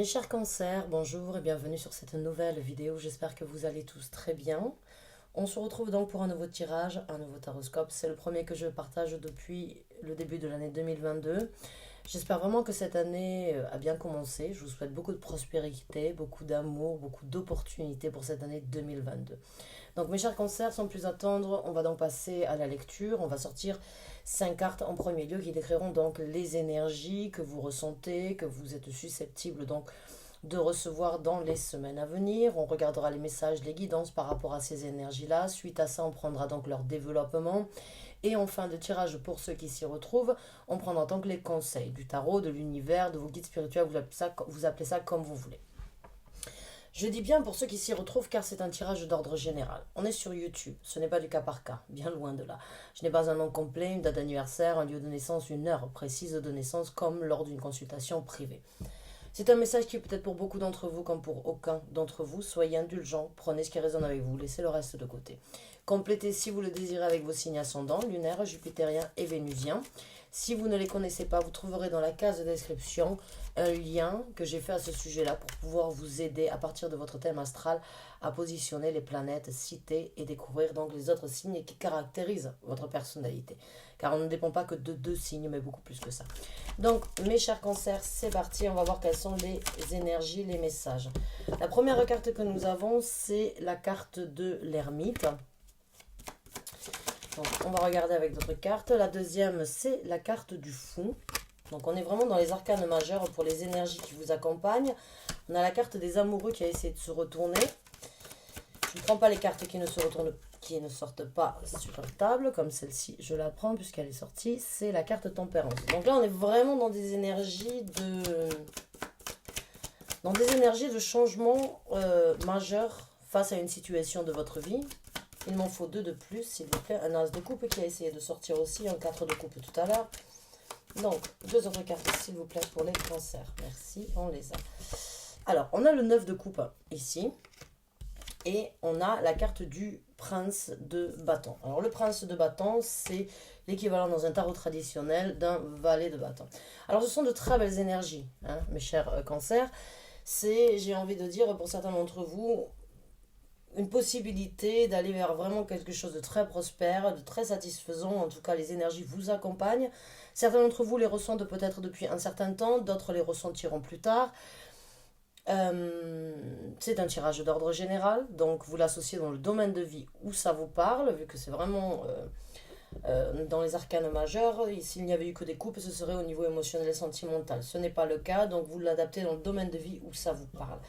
Mes chers cancers, bonjour et bienvenue sur cette nouvelle vidéo. J'espère que vous allez tous très bien. On se retrouve donc pour un nouveau tirage, un nouveau taroscope. C'est le premier que je partage depuis le début de l'année 2022. J'espère vraiment que cette année a bien commencé. Je vous souhaite beaucoup de prospérité, beaucoup d'amour, beaucoup d'opportunités pour cette année 2022. Donc mes chers cancers, sans plus attendre, on va donc passer à la lecture. On va sortir 5 cartes en premier lieu qui décriront donc les énergies que vous ressentez, que vous êtes susceptible donc de recevoir dans les semaines à venir. On regardera les messages, les guidances par rapport à ces énergies-là. Suite à ça, on prendra donc leur développement. Et en fin de tirage, pour ceux qui s'y retrouvent, on prendra donc les conseils du tarot, de l'univers, de vos guides spirituels, vous appelez ça comme vous voulez. Je dis bien pour ceux qui s'y retrouvent car c'est un tirage d'ordre général. On est sur YouTube, ce n'est pas du cas par cas, bien loin de là. Je n'ai pas un nom complet, une date d'anniversaire, un lieu de naissance, une heure précise de naissance comme lors d'une consultation privée. C'est un message qui peut être pour beaucoup d'entre vous comme pour aucun d'entre vous. Soyez indulgents, prenez ce qui résonne avec vous, laissez le reste de côté. Complétez si vous le désirez avec vos signes ascendants, lunaires, jupitériens et vénusiens. Si vous ne les connaissez pas, vous trouverez dans la case de description un lien que j'ai fait à ce sujet-là pour pouvoir vous aider à partir de votre thème astral à positionner les planètes citées et découvrir donc les autres signes qui caractérisent votre personnalité. Car on ne dépend pas que de 2 signes, mais beaucoup plus que ça. Donc, mes chers cancers, c'est parti. On va voir quelles sont les énergies, les messages. La première carte que nous avons, c'est la carte de l'ermite. Donc, on va regarder avec d'autres cartes. La deuxième, c'est la carte du fou. Donc, on est vraiment dans les arcanes majeures pour les énergies qui vous accompagnent. On a la carte des amoureux qui a essayé de se retourner. Je ne prends pas les cartes qui ne se retournent, qui ne sortent pas sur la table, comme celle-ci, je la prends puisqu'elle est sortie. C'est la carte tempérance. Donc là, on est vraiment dans des énergies de changement majeur face à une situation de votre vie. Il m'en faut 2 de plus, s'il vous plaît. Un as de coupe qui a essayé de sortir aussi, un 4 de coupe tout à l'heure. Donc, 2 autres cartes, s'il vous plaît, pour les cancers. Merci, on les a. Alors, on a le 9 de coupe ici. Et on a la carte du prince de bâton. Alors, le prince de bâton, c'est l'équivalent dans un tarot traditionnel d'un valet de bâton. Alors, ce sont de très belles énergies, hein, mes chers cancers. C'est, j'ai envie de dire, pour certains d'entre vous, une possibilité d'aller vers vraiment quelque chose de très prospère, de très satisfaisant. En tout cas, les énergies vous accompagnent. Certains d'entre vous les ressentent peut-être depuis un certain temps, d'autres les ressentiront plus tard. C'est un tirage d'ordre général, donc vous l'associez dans le domaine de vie où ça vous parle, vu que c'est vraiment dans les arcanes majeurs. S'il n'y avait eu que des coupes, ce serait au niveau émotionnel et sentimental. Ce n'est pas le cas, donc vous l'adaptez dans le domaine de vie où ça vous parle.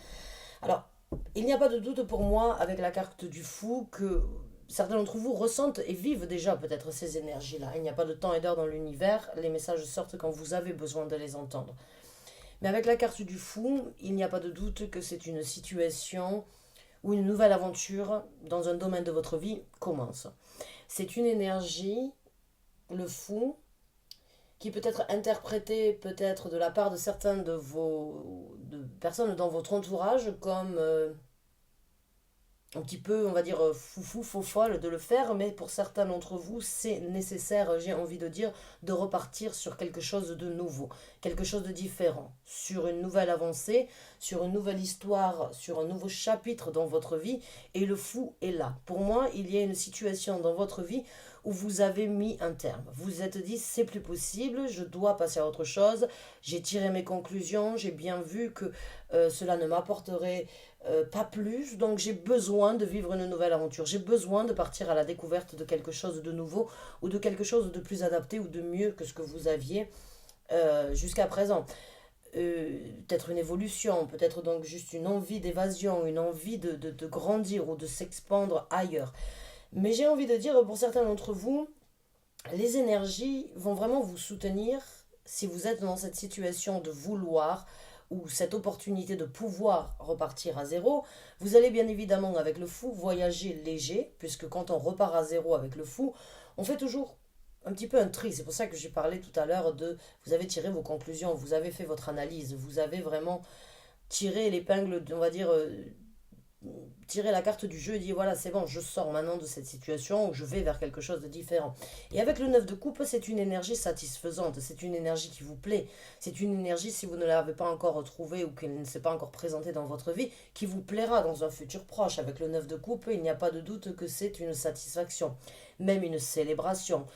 Alors, il n'y a pas de doute pour moi, avec la carte du fou, que certains d'entre vous ressentent et vivent déjà peut-être ces énergies-là. Il n'y a pas de temps et d'heure dans l'univers, les messages sortent quand vous avez besoin de les entendre. Mais avec la carte du fou, il n'y a pas de doute que c'est une situation où une nouvelle aventure dans un domaine de votre vie commence. C'est une énergie, le fou, qui peut être interprétée peut-être de la part de certains de personnes dans votre entourage comme un petit peu, on va dire, foufou, faux folle de le faire, mais pour certains d'entre vous, c'est nécessaire, j'ai envie de dire, de repartir sur quelque chose de nouveau, quelque chose de différent, sur une nouvelle avancée, sur une nouvelle histoire, sur un nouveau chapitre dans votre vie, et le fou est là. Pour moi, il y a une situation dans votre vie où vous avez mis un terme. Vous vous êtes dit, c'est plus possible, je dois passer à autre chose, j'ai tiré mes conclusions, j'ai bien vu que cela ne m'apporterait pas plus, donc j'ai besoin de vivre une nouvelle aventure, j'ai besoin de partir à la découverte de quelque chose de nouveau ou de quelque chose de plus adapté ou de mieux que ce que vous aviez jusqu'à présent. Peut-être une évolution, peut-être donc juste une envie d'évasion, une envie de grandir ou de s'expandre ailleurs. Mais j'ai envie de dire, pour certains d'entre vous, les énergies vont vraiment vous soutenir si vous êtes dans cette situation de vouloir ou cette opportunité de pouvoir repartir à zéro. Vous allez bien évidemment avec le fou voyager léger, puisque quand on repart à zéro avec le fou, on fait toujours un petit peu un tri. C'est pour ça que j'ai parlé tout à l'heure de vous avez tiré vos conclusions, vous avez fait votre analyse, vous avez vraiment tiré l'épingle, on va dire, tirez la carte du jeu et dites voilà, c'est bon, je sors maintenant de cette situation ou je vais vers quelque chose de différent. Et avec le 9 de coupe, c'est une énergie satisfaisante, c'est une énergie qui vous plaît, c'est une énergie, si vous ne l'avez pas encore retrouvée ou qu'elle ne s'est pas encore présentée dans votre vie, qui vous plaira dans un futur proche. Avec le 9 de coupe, il n'y a pas de doute que c'est une satisfaction, même une célébration.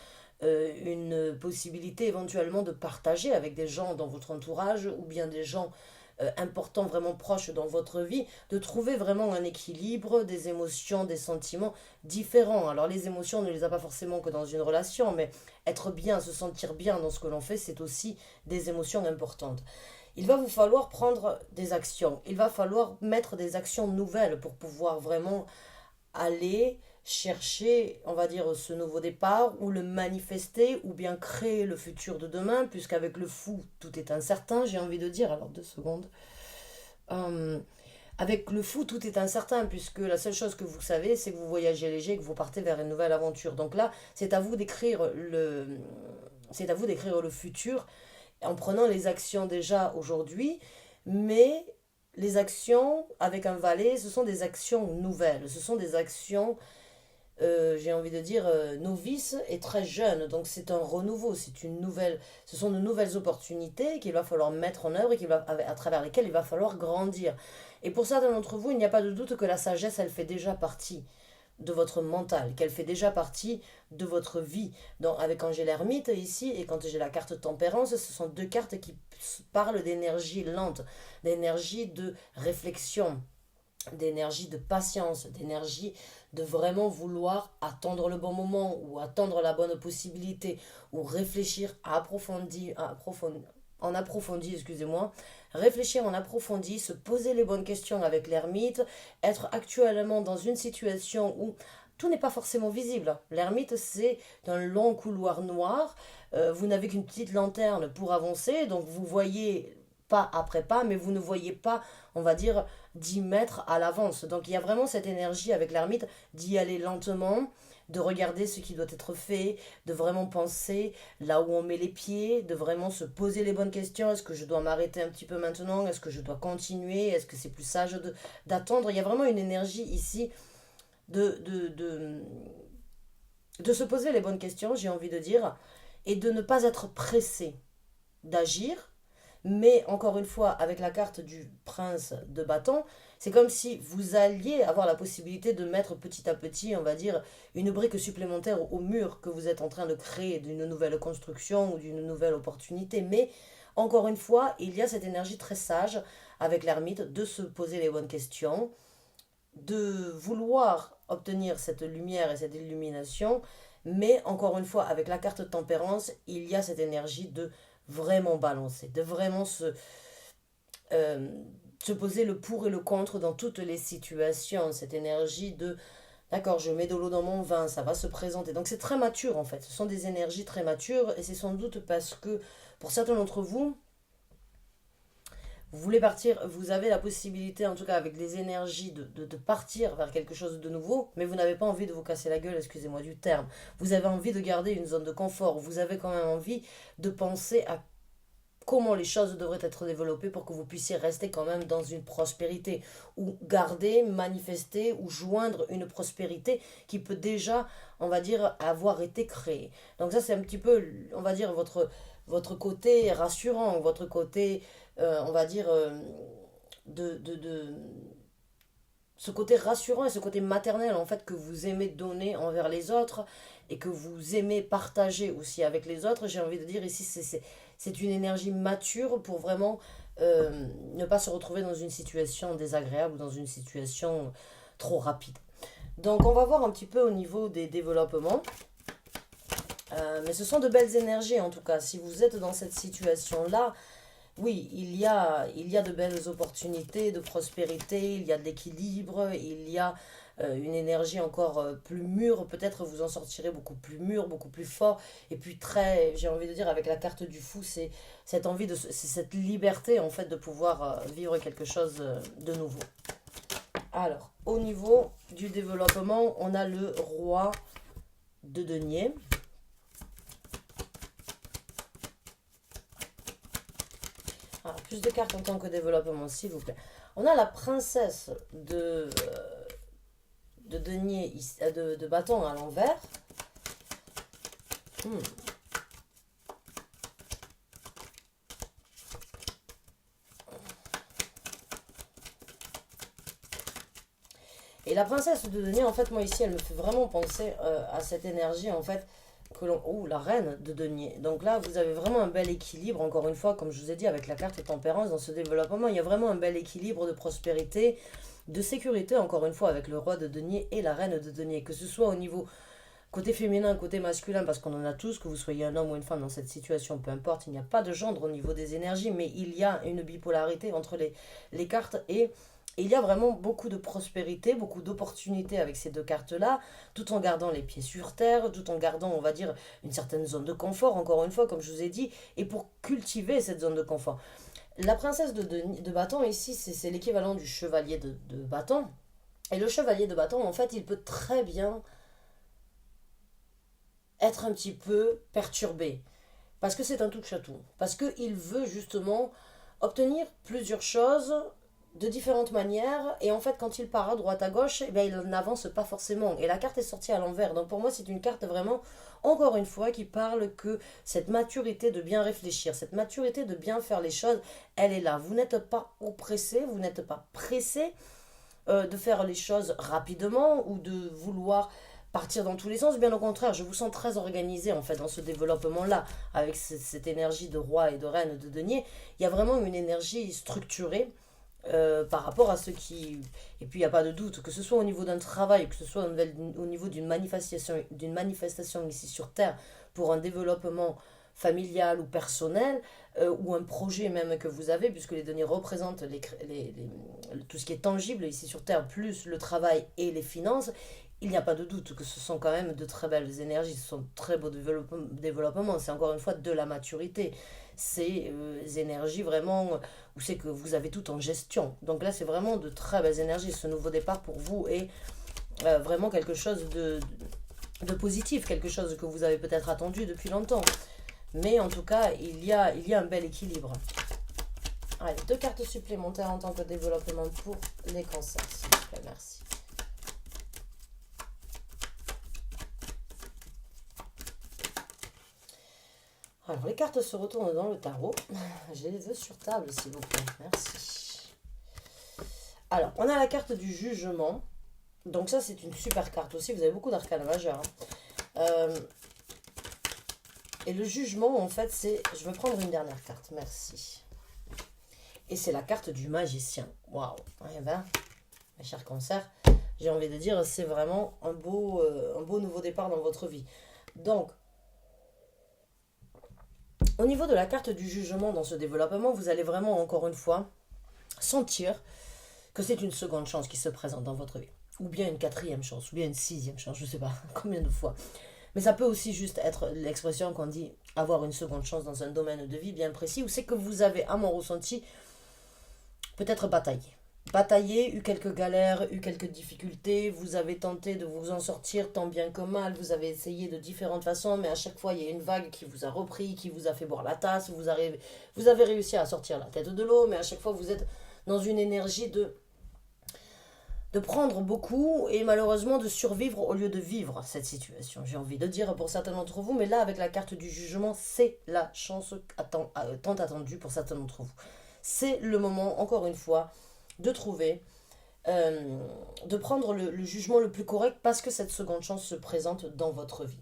Une possibilité éventuellement de partager avec des gens dans votre entourage ou bien des gens importants, vraiment proches dans votre vie, de trouver vraiment un équilibre des émotions, des sentiments différents. Alors les émotions, on ne les a pas forcément que dans une relation, mais être bien, se sentir bien dans ce que l'on fait, c'est aussi des émotions importantes. Il va vous falloir prendre des actions, il va falloir mettre des actions nouvelles pour pouvoir vraiment aller chercher, on va dire, ce nouveau départ ou le manifester ou bien créer le futur de demain, puisqu'avec le fou, tout est incertain, j'ai envie de dire. Alors, 2 secondes. Euh, Avec le fou, tout est incertain, puisque la seule chose que vous savez, c'est que vous voyagez léger et que vous partez vers une nouvelle aventure. Donc là, c'est à vous d'écrire le futur en prenant les actions déjà aujourd'hui, mais les actions avec un valet, ce sont des actions nouvelles, ce sont des actions j'ai envie de dire, novice et très jeune. Donc c'est un renouveau, ce sont de nouvelles opportunités qu'il va falloir mettre en œuvre et à travers lesquelles il va falloir grandir. Et pour certains d'entre vous, il n'y a pas de doute que la sagesse, elle fait déjà partie de votre mental, qu'elle fait déjà partie de votre vie. Donc, avec Angèle Hermite ici, et quand j'ai la carte tempérance, ce sont 2 cartes qui parlent d'énergie lente, d'énergie de réflexion, d'énergie de patience, d'énergie de vraiment vouloir attendre le bon moment ou attendre la bonne possibilité ou réfléchir en approfondi, excusez-moi, réfléchir en approfondi, se poser les bonnes questions avec l'ermite, être actuellement dans une situation où tout n'est pas forcément visible. L'ermite, c'est un long couloir noir, vous n'avez qu'une petite lanterne pour avancer, donc vous voyez pas après pas, mais vous ne voyez pas, on va dire, 10 mètres à l'avance. Donc il y a vraiment cette énergie avec l'ermite d'y aller lentement, de regarder ce qui doit être fait, de vraiment penser là où on met les pieds, de vraiment se poser les bonnes questions. Est-ce que je dois m'arrêter un petit peu maintenant? Est-ce que je dois continuer? Est-ce que c'est plus sage d'attendre? Il y a vraiment une énergie ici de, de, de, de se poser les bonnes questions, j'ai envie de dire, et de ne pas être pressé d'agir, mais encore une fois, avec la carte du prince de bâton, c'est comme si vous alliez avoir la possibilité de mettre petit à petit, on va dire, une brique supplémentaire au mur que vous êtes en train de créer d'une nouvelle construction ou d'une nouvelle opportunité. Mais encore une fois, il y a cette énergie très sage avec l'ermite de se poser les bonnes questions, de vouloir obtenir cette lumière et cette illumination. Mais encore une fois, avec la carte tempérance, il y a cette énergie de vraiment balancer, de vraiment euh, se poser le pour et le contre dans toutes les situations. Cette énergie de, d'accord, je mets de l'eau dans mon vin, ça va se présenter. Donc c'est très mature en fait. Ce sont des énergies très matures et c'est sans doute parce que pour certains d'entre vous, vous voulez partir, vous avez la possibilité, en tout cas avec les énergies, de partir vers quelque chose de nouveau, mais vous n'avez pas envie de vous casser la gueule, excusez-moi du terme. Vous avez envie de garder une zone de confort, vous avez quand même envie de penser à comment les choses devraient être développées pour que vous puissiez rester quand même dans une prospérité, ou garder, manifester, ou joindre une prospérité qui peut déjà, on va dire, avoir été créée. Donc ça, c'est un petit peu, on va dire, votre côté rassurant, votre côté, on va dire, de ce côté rassurant et ce côté maternel en fait que vous aimez donner envers les autres et que vous aimez partager aussi avec les autres. J'ai envie de dire ici, c'est une énergie mature pour vraiment ne pas se retrouver dans une situation désagréable ou dans une situation trop rapide. Donc on va voir un petit peu au niveau des développements. Mais ce sont de belles énergies en tout cas. Si vous êtes dans cette situation-là, oui, il y a de belles opportunités de prospérité, il y a de l'équilibre, il y a une énergie encore plus mûre. Peut-être vous en sortirez beaucoup plus mûr, beaucoup plus fort. Et puis très, j'ai envie de dire, avec la carte du fou, c'est cette envie, c'est cette liberté en fait de pouvoir vivre quelque chose de nouveau. Alors, au niveau du développement, on a le roi de denier. Plus de cartes en tant que développement, s'il vous plaît. On a la princesse de denier, de bâton à l'envers. Hmm. Et la princesse de denier, en fait, moi ici, elle me fait vraiment penser à cette énergie, en fait, que l'on... Ouh, la reine de denier. Donc là, vous avez vraiment un bel équilibre, encore une fois, comme je vous ai dit, avec la carte tempérance dans ce développement. Il y a vraiment un bel équilibre de prospérité, de sécurité, encore une fois, avec le roi de denier et la reine de denier. Que ce soit au niveau côté féminin, côté masculin, parce qu'on en a tous, que vous soyez un homme ou une femme dans cette situation, peu importe, il n'y a pas de gendre au niveau des énergies, mais il y a une bipolarité entre les cartes et il y a vraiment beaucoup de prospérité, beaucoup d'opportunités avec ces deux cartes-là, tout en gardant les pieds sur terre, tout en gardant, on va dire, une certaine zone de confort, encore une fois, comme je vous ai dit, et pour cultiver cette zone de confort. La princesse de bâton, ici, c'est l'équivalent du chevalier de bâton. Et le chevalier de bâton, en fait, il peut très bien être un petit peu perturbé. Parce que c'est un touche-à-tout. Parce qu'il veut justement obtenir plusieurs choses de différentes manières. Et en fait, quand il part à droite, à gauche, eh bien, il n'avance pas forcément. Et la carte est sortie à l'envers. Donc pour moi, c'est une carte vraiment, encore une fois, qui parle que cette maturité de bien réfléchir, cette maturité de bien faire les choses, elle est là. Vous n'êtes pas oppressé, vous n'êtes pas pressé de faire les choses rapidement ou de vouloir partir dans tous les sens. Bien au contraire, je vous sens très organisé en fait dans ce développement-là, avec cette énergie de roi et de reine de denier. Il y a vraiment une énergie structurée par rapport à ce qui... Et puis il n'y a pas de doute, que ce soit au niveau d'un travail, que ce soit au niveau d'une manifestation ici sur Terre, pour un développement familial ou personnel, ou un projet même que vous avez, puisque les deniers représentent tout ce qui est tangible ici sur Terre, plus le travail et les finances, il n'y a pas de doute que ce sont quand même de très belles énergies, ce sont de très beaux développements, c'est encore une fois de la maturité. C'est des énergies vraiment où c'est que vous avez tout en gestion. Donc là, c'est vraiment de très belles énergies. Ce nouveau départ pour vous est vraiment quelque chose de positif, quelque chose que vous avez peut-être attendu depuis longtemps. Mais en tout cas, il y a un bel équilibre. Allez, 2 cartes supplémentaires en tant que développement pour les cancers, s'il vous plaît, merci. Alors, les cartes se retournent dans le tarot. Je les veux sur table, s'il vous plaît. Merci. Alors, on a la carte du jugement. Donc ça, c'est une super carte aussi. Vous avez beaucoup d'arcanes majeurs. Et le jugement, en fait, c'est... Je vais prendre une dernière carte. Merci. Et c'est la carte du magicien. Waouh. Eh ben, mes chers cancers, j'ai envie de dire, c'est vraiment un beau nouveau départ dans votre vie. Donc, au niveau de la carte du jugement dans ce développement, vous allez vraiment, encore une fois, sentir que c'est une seconde chance qui se présente dans votre vie. Ou bien une 4e chance, ou bien une 6e chance, je ne sais pas combien de fois. Mais ça peut aussi juste être l'expression qu'on dit avoir une seconde chance dans un domaine de vie bien précis, où c'est que vous avez, à mon ressenti, peut-être bataillé. Bataillé, eu quelques galères, eu quelques difficultés, vous avez tenté de vous en sortir tant bien que mal, vous avez essayé de différentes façons, mais à chaque fois il y a une vague qui vous a repris, qui vous a fait boire la tasse, vous avez réussi à sortir la tête de l'eau, mais à chaque fois vous êtes dans une énergie de prendre beaucoup et malheureusement de survivre au lieu de vivre cette situation. J'ai envie de dire pour certains d'entre vous, mais là avec la carte du jugement, c'est la chance tant attendue pour certains d'entre vous. C'est le moment, encore une fois, de trouver, de prendre le jugement le plus correct parce que cette seconde chance se présente dans votre vie.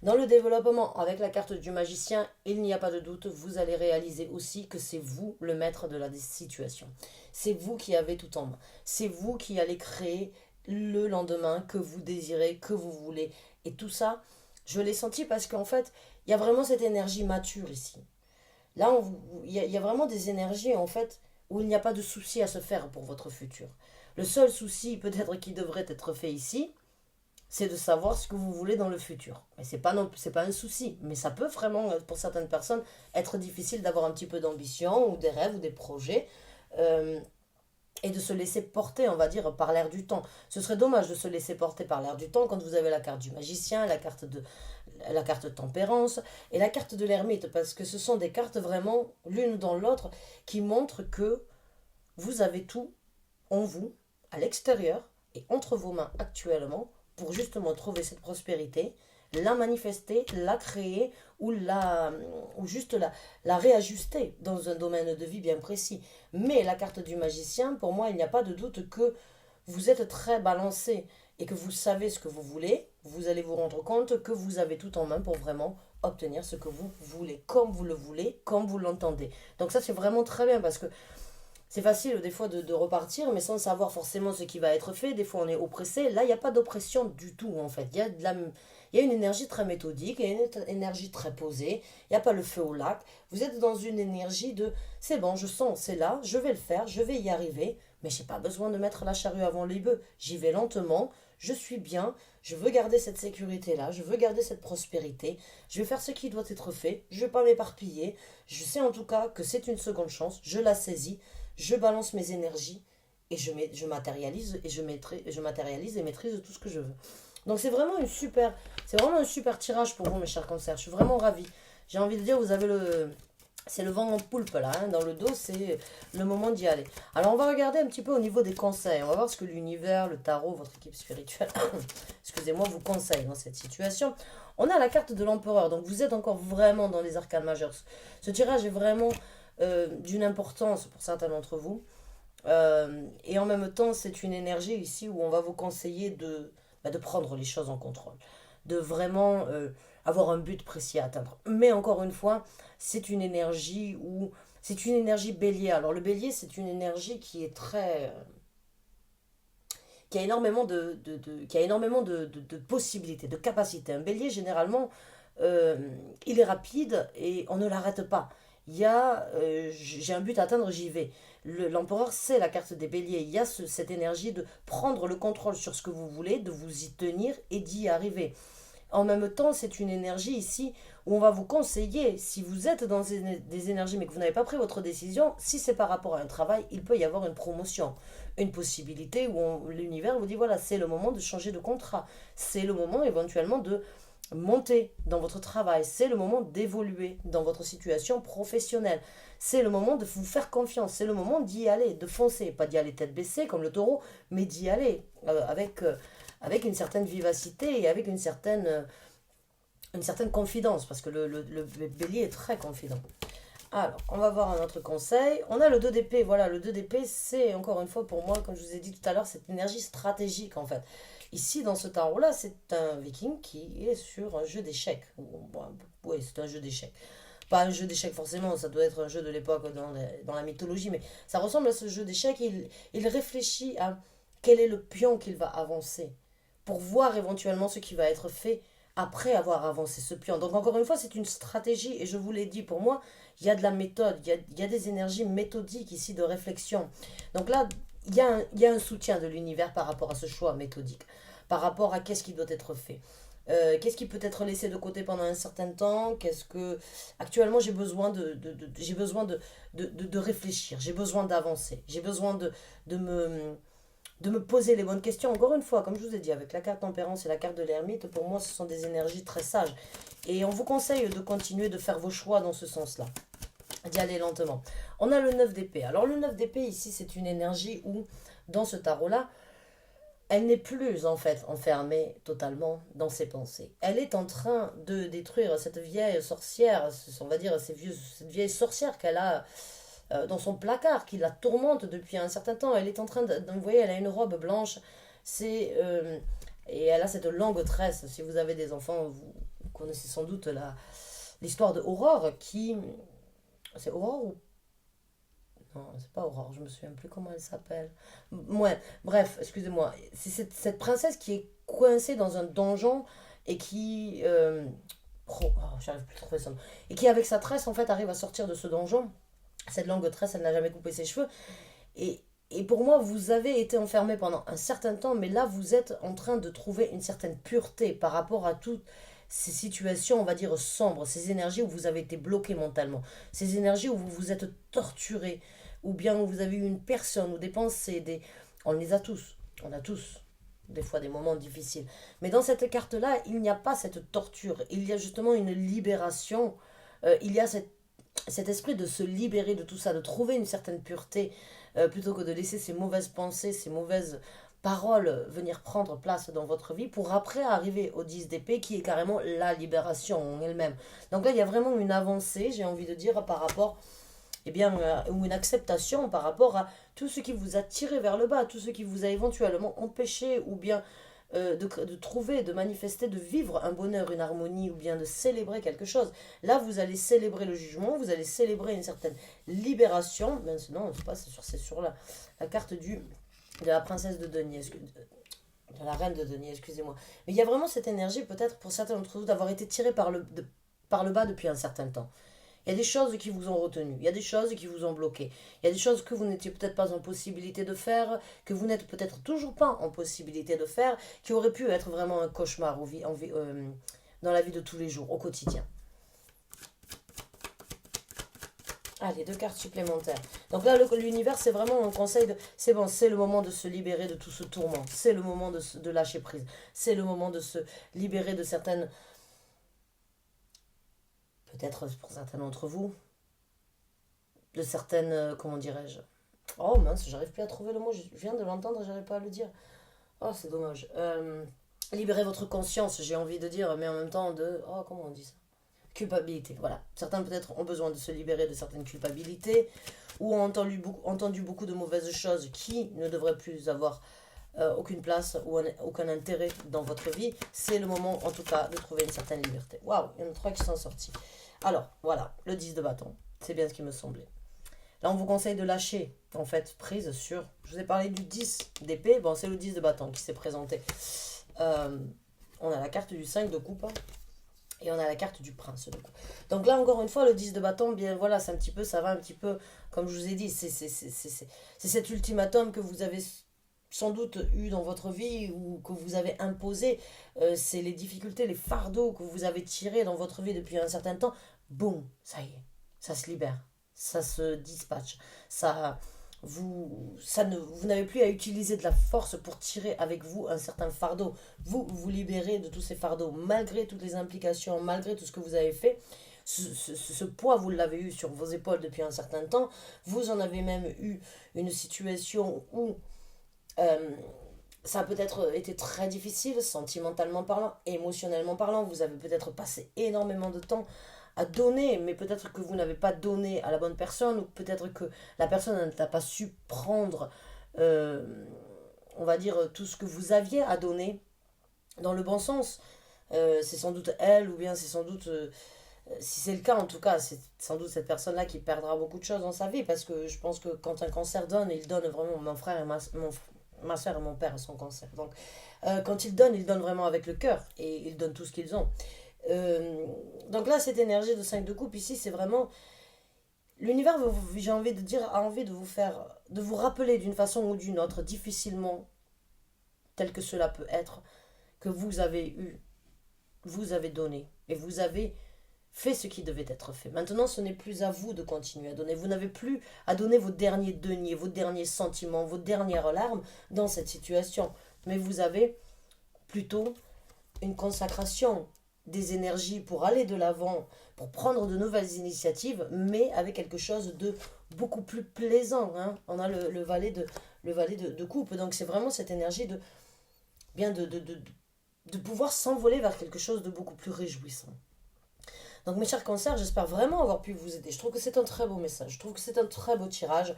Dans le développement, avec la carte du magicien, il n'y a pas de doute, vous allez réaliser aussi que c'est vous le maître de la situation. C'est vous qui avez tout en main. C'est vous qui allez créer le lendemain que vous désirez, que vous voulez. Et tout ça, je l'ai senti parce qu'en fait, il y a vraiment cette énergie mature ici. Là, il y a vraiment des énergies, en fait, où il n'y a pas de souci à se faire pour votre futur. Le seul souci, peut-être, qui devrait être fait ici, c'est de savoir ce que vous voulez dans le futur. Mais c'est pas un souci. Mais ça peut vraiment, pour certaines personnes, être difficile d'avoir un petit peu d'ambition ou des rêves ou des projets. et de se laisser porter, on va dire, par l'air du temps. Ce serait dommage de se laisser porter par l'air du temps quand vous avez la carte du magicien, la carte tempérance et la carte de l'ermite, parce que ce sont des cartes vraiment l'une dans l'autre qui montrent que vous avez tout en vous, à l'extérieur et entre vos mains actuellement pour justement trouver cette prospérité, la manifester, la créer ou juste la réajuster dans un domaine de vie bien précis. Mais la carte du magicien, pour moi, il n'y a pas de doute que vous êtes très balancé et que vous savez ce que vous voulez, vous allez vous rendre compte que vous avez tout en main pour vraiment obtenir ce que vous voulez, comme vous le voulez, comme vous l'entendez. Donc ça, c'est vraiment très bien parce que c'est facile des fois de repartir, mais sans savoir forcément ce qui va être fait. Des fois, on est oppressé. Là, il n'y a pas d'oppression du tout, en fait. Il y a une énergie très méthodique, il y a une énergie très posée. Il n'y a pas le feu au lac. Vous êtes dans une énergie de c'est bon, je sens, c'est là, je vais le faire, je vais y arriver. Mais j'ai pas besoin de mettre la charrue avant les bœufs. J'y vais lentement, je suis bien, je veux garder cette sécurité-là, je veux garder cette prospérité. Je vais faire ce qui doit être fait, je ne vais pas m'éparpiller. Je sais en tout cas que c'est une seconde chance, je la saisis, je balance mes énergies et je matérialise je matérialise et maîtrise tout ce que je veux. Donc c'est vraiment un super tirage pour vous mes chers cancers. Je suis vraiment ravie. J'ai envie de dire vous avez c'est le vent en poulpe là, hein, dans le dos, c'est le moment d'y aller. Alors on va regarder un petit peu au niveau des conseils. On va voir ce que l'univers, le tarot, votre équipe spirituelle, excusez-moi, vous conseille dans cette situation. On a la carte de l'empereur, donc vous êtes encore vraiment dans les arcanes majeures. Ce tirage est vraiment d'une importance pour certains d'entre vous. Et en même temps, c'est une énergie ici où on va vous conseiller de prendre les choses en contrôle, de vraiment avoir un but précis à atteindre. Mais encore une fois, c'est une énergie où c'est une énergie bélier. Alors le bélier, c'est une énergie qui est très qui a énormément qui a énormément de possibilités, de capacités. Un bélier, généralement, euh, il est rapide et on ne l'arrête pas. J'ai un but à atteindre, j'y vais. L'empereur, c'est la carte des béliers. Il y a cette énergie de prendre le contrôle sur ce que vous voulez, de vous y tenir et d'y arriver. En même temps, c'est une énergie ici où on va vous conseiller, si vous êtes dans des énergies mais que vous n'avez pas pris votre décision, si c'est par rapport à un travail, il peut y avoir une promotion, une possibilité où l'univers vous dit voilà, c'est le moment de changer de contrat, c'est le moment éventuellement de monter dans votre travail, c'est le moment d'évoluer dans votre situation professionnelle, c'est le moment de vous faire confiance, c'est le moment d'y aller, de foncer, pas d'y aller tête baissée comme le taureau, mais d'y aller avec une certaine vivacité et avec une certaine confidence, parce que le bélier est très confident. Alors, on va voir un autre conseil. On a le 2 d'épée. Voilà, le 2 d'épée, c'est encore une fois pour moi, comme je vous ai dit tout à l'heure, cette énergie stratégique en fait. Ici, dans ce tarot-là, c'est un viking qui est sur un jeu d'échecs. Bon, oui, c'est un jeu d'échecs. Pas un jeu d'échecs forcément, ça doit être un jeu de l'époque dans la mythologie, mais ça ressemble à ce jeu d'échecs. Il réfléchit à quel est le pion qu'il va avancer pour voir éventuellement ce qui va être fait après avoir avancé ce pion. Donc encore une fois, c'est une stratégie et je vous l'ai dit, pour moi, il y a de la méthode, il y a des énergies méthodiques ici de réflexion. Donc là, il y a un soutien de l'univers par rapport à ce choix méthodique, par rapport à qu'est-ce qui doit être fait. Qu'est-ce qui peut être laissé de côté pendant un certain temps. Qu'est-ce que actuellement j'ai besoin j'ai besoin de réfléchir, j'ai besoin d'avancer, j'ai besoin de me poser les bonnes questions. Encore une fois, comme je vous ai dit, avec la carte tempérance et la carte de l'ermite, pour moi, ce sont des énergies très sages. Et on vous conseille de continuer de faire vos choix dans ce sens-là, d'y aller lentement. On a le 9 d'épée. Alors le 9 d'épée, ici, c'est une énergie où, dans ce tarot-là, elle n'est plus en fait enfermée totalement dans ses pensées. Elle est en train de détruire cette vieille sorcière, on va dire cette vieille sorcière qu'elle a dans son placard, qui la tourmente depuis un certain temps. Elle est en train de vous voyez, elle a une robe blanche, et elle a cette longue tresse. Si vous avez des enfants, vous connaissez sans doute l'histoire de Aurore, c'est Aurore ou non, c'est pas Aurore, je me souviens plus comment elle s'appelle. Ouais, bref, excusez-moi. C'est cette princesse qui est coincée dans un donjon et qui. J'arrive plus à trouver son nom. Et qui, avec sa tresse, en fait, arrive à sortir de ce donjon. Cette longue tresse, elle n'a jamais coupé ses cheveux. Et pour moi, vous avez été enfermé pendant un certain temps, mais là, vous êtes en train de trouver une certaine pureté par rapport à toutes ces situations, on va dire, sombres, ces énergies où vous avez été bloqué mentalement, ces énergies où vous vous êtes torturé, ou bien vous avez eu une personne, ou des pensées, on les a tous, on a tous des fois des moments difficiles. Mais dans cette carte-là, il n'y a pas cette torture, il y a justement une libération, il y a cet esprit de se libérer de tout ça, de trouver une certaine pureté, plutôt que de laisser ces mauvaises pensées, ces mauvaises paroles venir prendre place dans votre vie pour après arriver au 10 d'épée qui est carrément la libération en elle-même. Donc là, il y a vraiment une avancée, j'ai envie de dire, par rapport, eh bien, ou une acceptation par rapport à tout ce qui vous a tiré vers le bas, tout ce qui vous a éventuellement empêché ou bien de trouver, de manifester, de vivre un bonheur, une harmonie ou bien de célébrer quelque chose. Là, vous allez célébrer le jugement, vous allez célébrer une certaine libération. Maintenant, c'est sur la carte de la princesse de denier, de la reine de denier, excusez-moi. Mais il y a vraiment cette énergie, peut-être pour certains d'entre vous, d'avoir été tiré par le bas depuis un certain temps. Il y a des choses qui vous ont retenu, il y a des choses qui vous ont bloqué, il y a des choses que vous n'étiez peut-être pas en possibilité de faire, que vous n'êtes peut-être toujours pas en possibilité de faire, qui auraient pu être vraiment un cauchemar dans la vie de tous les jours, au quotidien. Allez, 2 cartes supplémentaires. Donc là, l'univers, c'est vraiment un conseil de... C'est bon, c'est le moment de se libérer de tout ce tourment. C'est le moment de lâcher prise. C'est le moment de se libérer de certaines... Peut-être pour certains d'entre vous, de certaines... comment dirais-je? Oh mince, j'arrive plus à trouver le mot. Je viens de l'entendre, j'arrive pas à le dire. Oh, c'est dommage. Libérer votre conscience, j'ai envie de dire, mais en même temps de... Oh, comment on dit ça? Culpabilité, voilà. Certains peut-être ont besoin de se libérer de certaines culpabilités ou ont entendu beaucoup de mauvaises choses qui ne devraient plus avoir aucune place ou aucun intérêt dans votre vie. C'est le moment en tout cas de trouver une certaine liberté. Waouh, il y en a 3 qui sont sortis. Alors, voilà, le 10 de bâton. C'est bien ce qui me semblait. Là, on vous conseille de lâcher, en fait, prise sur... Je vous ai parlé du 10 d'épée. Bon, c'est le 10 de bâton qui s'est présenté. On a la carte du 5 de coupe. Et on a la carte du prince de coupe. Donc là, encore une fois, le 10 de bâton, bien voilà, c'est un petit peu, ça va un petit peu, comme je vous ai dit, c'est cet ultimatum que vous avez sans doute eu dans votre vie ou que vous avez imposé. C'est les difficultés, les fardeaux que vous avez tirés dans votre vie depuis un certain temps. Boum, ça y est, ça se libère, ça se dispatche, vous n'avez plus à utiliser de la force pour tirer avec vous un certain fardeau. Vous libérez de tous ces fardeaux, malgré toutes les implications, malgré tout ce que vous avez fait. Ce poids, vous l'avez eu sur vos épaules depuis un certain temps. Vous en avez même eu une situation où ça a peut-être été très difficile, sentimentalement parlant, émotionnellement parlant. Vous avez peut-être passé énormément de temps à donner, mais peut-être que vous n'avez pas donné à la bonne personne, ou peut-être que la personne n'a pas su prendre, on va dire, tout ce que vous aviez à donner dans le bon sens. C'est sans doute elle, ou bien c'est sans doute, si c'est le cas en tout cas, c'est sans doute cette personne-là qui perdra beaucoup de choses dans sa vie, parce que je pense que quand un cancer donne, il donne vraiment, mon frère et ma soeur et mon père sont cancer. Donc, quand ils donnent vraiment avec le cœur, et ils donnent tout ce qu'ils ont. Donc là, cette énergie de 5 de coupe ici, c'est vraiment l'univers, j'ai envie de dire, a envie de vous faire, de vous rappeler d'une façon ou d'une autre, difficilement, tel que cela peut être, que vous avez donné et vous avez fait ce qui devait être fait. Maintenant, ce n'est plus à vous de continuer à donner. Vous n'avez plus à donner vos derniers deniers, vos derniers sentiments, vos dernières larmes dans cette situation. Mais vous avez plutôt une consacration, des énergies pour aller de l'avant, pour prendre de nouvelles initiatives, mais avec quelque chose de beaucoup plus plaisant. Hein. On a le valet de coupe, donc c'est vraiment cette énergie de pouvoir s'envoler vers quelque chose de beaucoup plus réjouissant. Donc mes chers cancers, j'espère vraiment avoir pu vous aider. Je trouve que c'est un très beau message, je trouve que c'est un très beau tirage.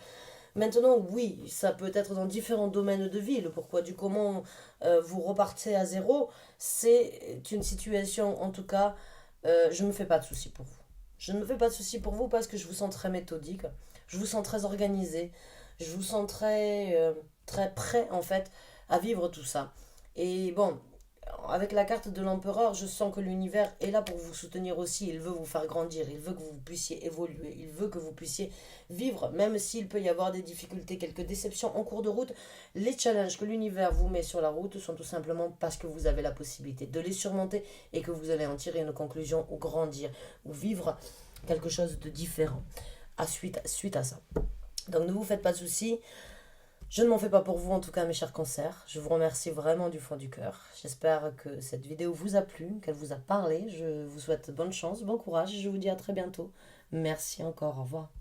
Maintenant, oui, ça peut être dans différents domaines de vie. Le pourquoi du comment vous repartez à zéro, c'est une situation, en tout cas, je ne me fais pas de soucis pour vous. Je ne me fais pas de soucis pour vous parce que je vous sens très méthodique, je vous sens très organisé, je vous sens très prêt, en fait, à vivre tout ça. Et bon, avec la carte de l'empereur, je sens que l'univers est là pour vous soutenir aussi. Il veut vous faire grandir, il veut que vous puissiez évoluer, il veut que vous puissiez vivre, même s'il peut y avoir des difficultés, quelques déceptions en cours de route. Les challenges que l'univers vous met sur la route sont tout simplement parce que vous avez la possibilité de les surmonter et que vous allez en tirer une conclusion ou grandir ou vivre quelque chose de différent suite à ça. Donc ne vous faites pas de soucis. Je ne m'en fais pas pour vous, en tout cas, mes chers cancers. Je vous remercie vraiment du fond du cœur. J'espère que cette vidéo vous a plu, qu'elle vous a parlé. Je vous souhaite bonne chance, bon courage et je vous dis à très bientôt. Merci encore, au revoir.